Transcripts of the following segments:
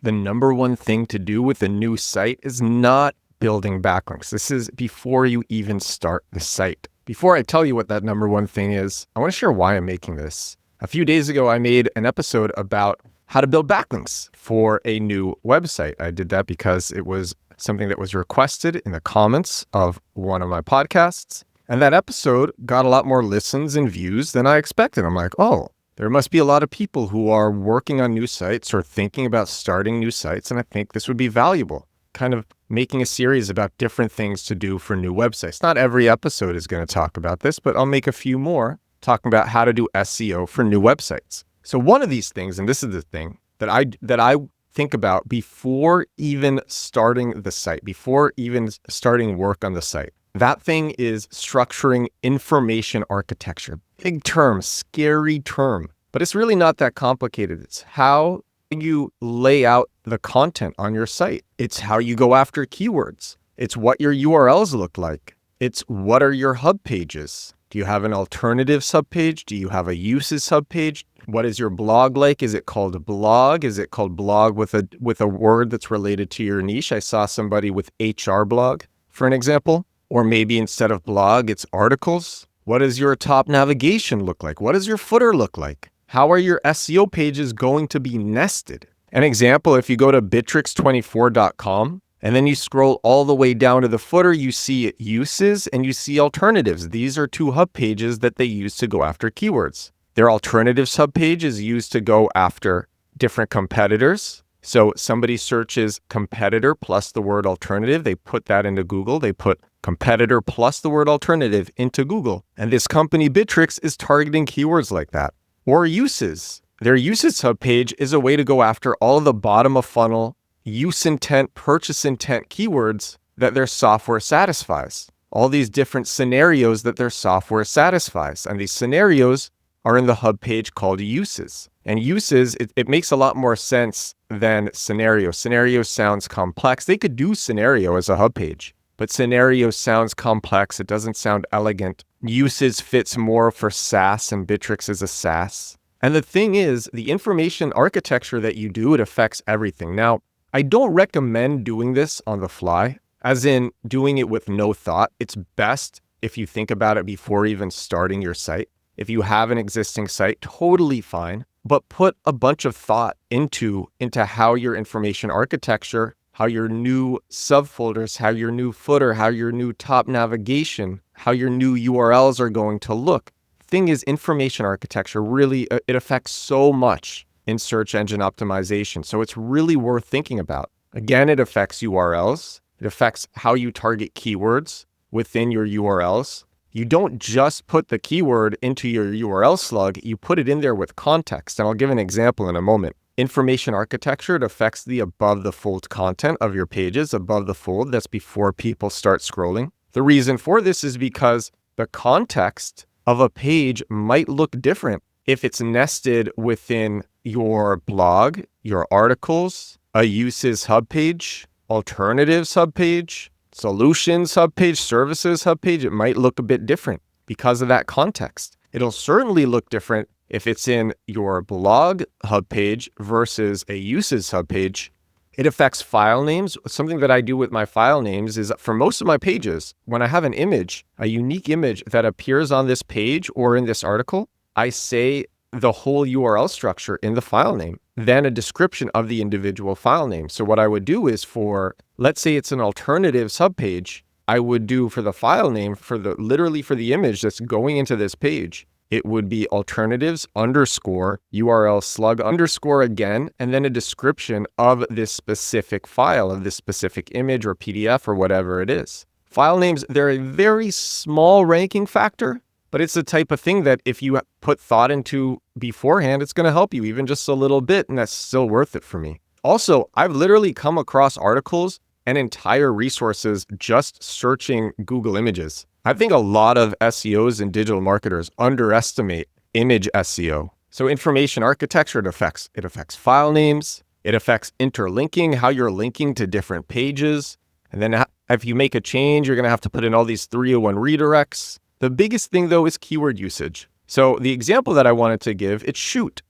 The number one thing to do with a new site is not building backlinks. This is before you even start the site. Before I tell you what that number one thing is, I want to share why I'm making this. A few days ago, I made an episode about how to build backlinks for a new website. I did that because it was something that was requested in the comments of one of my podcasts. And that episode got a lot more listens and views than I expected. I'm like, oh, there must be a lot of people who are working on new sites or thinking about starting new sites, and I think this would be valuable. Kind of making a series about different things to do for new websites. Not every episode is going to talk about this, but I'll make a few more talking about how to do SEO for new websites. So one of these things, and this is the thing that I think about before even starting the site, before even starting work on the site. That thing is structuring information architecture. Big term, scary term, but it's really not that complicated. It's how you lay out the content on your site. It's how you go after keywords. It's what your URLs look like. It's what are your hub pages? Do you have an alternative subpage? Do you have a uses subpage? What is your blog like? Is it called a blog? Is it called blog with a word that's related to your niche? I saw somebody with HR blog, for an example. Or maybe instead of blog, it's articles. What does your top navigation look like? What does your footer look like? How are your SEO pages going to be nested? An example, if you go to bitrix24.com and then you scroll all the way down to the footer, you see uses and you see alternatives. These are two hub pages that they use to go after keywords. Their alternatives hub page is used to go after different competitors. So somebody searches competitor plus the word alternative. They put that into Google. They put competitor plus the word alternative into Google. And this company, Bitrix, is targeting keywords like that. Or uses. Their uses subpage is a way to go after all of the bottom of funnel, use intent, purchase intent keywords that their software satisfies. All these different scenarios that their software satisfies. And these scenarios are in the hub page called uses. And uses, it makes a lot more sense than scenario. Scenario sounds complex. They could do scenario as a hub page, but scenario sounds complex. It doesn't sound elegant. Uses fits more for SaaS, and Bitrix is a SaaS. And the thing is, the information architecture that you do, it affects everything. Now, I don't recommend doing this on the fly, as in doing it with no thought. It's best if you think about it before even starting your site. If you have an existing site, totally fine, but put a bunch of thought into how your information architecture, how your new subfolders, how your new footer, how your new top navigation, how your new URLs are going to look. Thing is, information architecture really, it affects so much in search engine optimization. So it's really worth thinking about. Again, it affects URLs. It affects how you target keywords within your URLs. You don't just put the keyword into your URL slug, you put it in there with context. And I'll give an example in a moment. Information architecture, it affects the above the fold content of your pages, above the fold. That's before people start scrolling. The reason for this is because the context of a page might look different if it's nested within your blog, your articles, a uses hub page, alternatives hub page, solutions hub page, services hub page. It might look a bit different because of that context. It'll certainly look different if it's in your blog hub page versus a uses hub page. It affects file names. Something that I do with my file names is for most of my pages, when I have an image, a unique image that appears on this page or in this article, I say the whole URL structure in the file name, then a description of the individual file name. So what I would do is let's say it's an alternative subpage, I would do for the file name, literally for the image that's going into this page, it would be alternatives underscore URL slug underscore again, and then a description of this specific file, of this specific image or PDF or whatever it is. File names, they're a very small ranking factor, but it's the type of thing that if you put thought into beforehand, it's going to help you even just a little bit, and that's still worth it for me. Also, I've literally come across articles and entire resources just searching Google images. I think a lot of SEOs and digital marketers underestimate image SEO. So information architecture, it affects file names, it affects interlinking, how you're linking to different pages. And then if you make a change, you're going to have to put in all these 301 redirects. The biggest thing though is keyword usage. So the example that I wanted to give, it's Shoot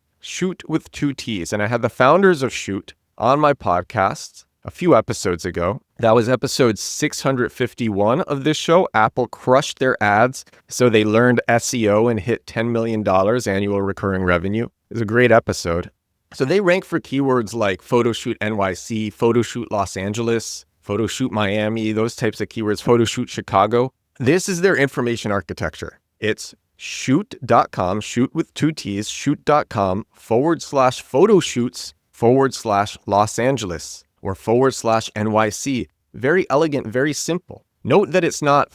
with 2 T's. And I had the founders of Shoot on my podcast a few episodes ago. That was episode 651 of this show. Apple crushed their ads, so they learned SEO and hit $10 million annual recurring revenue. It was a great episode. So they rank for keywords like photoshoot NYC, photoshoot Los Angeles, photoshoot Miami, those types of keywords, photoshoot Chicago. This is their information architecture. It's shoot.com, shoot with 2 T's, shoot.com/photoshoots/Los Angeles or /NYC. Very elegant, very simple. Note that it's not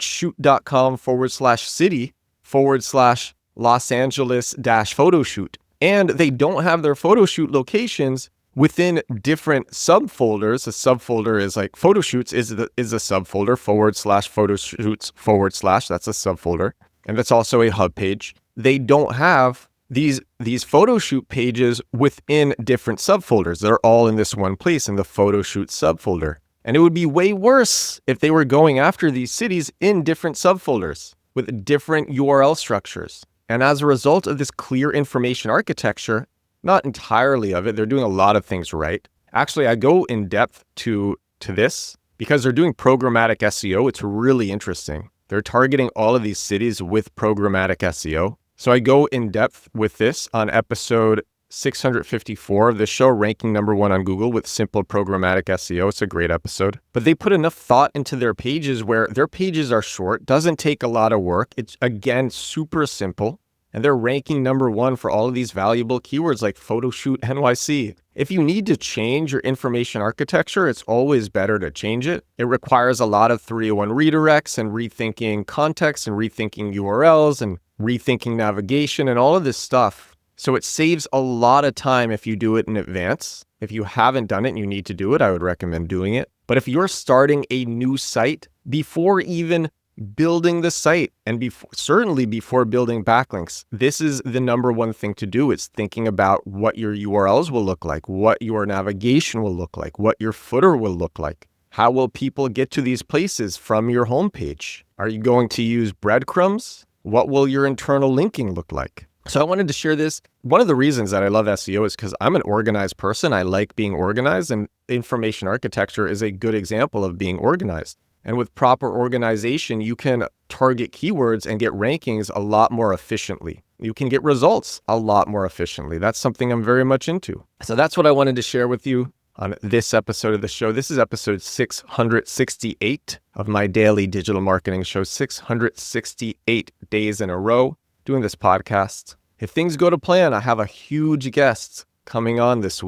shoot.com/city/Los Angeles-photoshoot. And they don't have their photoshoot locations within different subfolders. A subfolder is like photoshoots is a subfolder /photoshoots/, that's a subfolder. And that's also a hub page. They don't have these photoshoot pages within different subfolders. They're all in this one place in the photoshoot subfolder. And it would be way worse if they were going after these cities in different subfolders with different URL structures. And as a result of this clear information architecture, not entirely of it, they're doing a lot of things right. Actually, I go in depth to this because they're doing programmatic SEO. It's really interesting. They're targeting all of these cities with programmatic SEO. So I go in depth with this on episode 654 of the show, ranking #1 on Google with simple programmatic SEO. It's a great episode. But they put enough thought into their pages where their pages are short, doesn't take a lot of work. It's, again, super simple. And they're ranking #1 for all of these valuable keywords like photoshoot NYC. If you need to change your information architecture, it's always better to change it. It requires a lot of 301 redirects and rethinking context and rethinking URLs and rethinking navigation and all of this stuff. So it saves a lot of time if you do it in advance. If you haven't done it and you need to do it, I would recommend doing it. But if you're starting a new site, before even building the site and certainly before building backlinks, this is the #1 thing to do. It's thinking about what your URLs will look like, what your navigation will look like, what your footer will look like. How will people get to these places from your homepage? Are you going to use breadcrumbs? What will your internal linking look like? So I wanted to share this. One of the reasons that I love SEO is because I'm an organized person. I like being organized, and information architecture is a good example of being organized. And with proper organization, you can target keywords and get rankings a lot more efficiently. You can get results a lot more efficiently. That's something I'm very much into. So that's what I wanted to share with you on this episode of the show. This is episode 668 of my daily digital marketing show, 668 days in a row doing this podcast. If things go to plan, I have a huge guest coming on this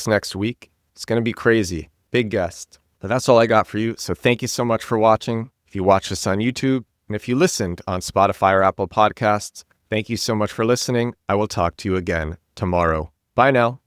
next week. It's going to be crazy. Big guest. But that's all I got for you. So thank you so much for watching. If you watch this on YouTube, and if you listened on Spotify or Apple Podcasts, thank you so much for listening. I will talk to you again tomorrow. Bye now.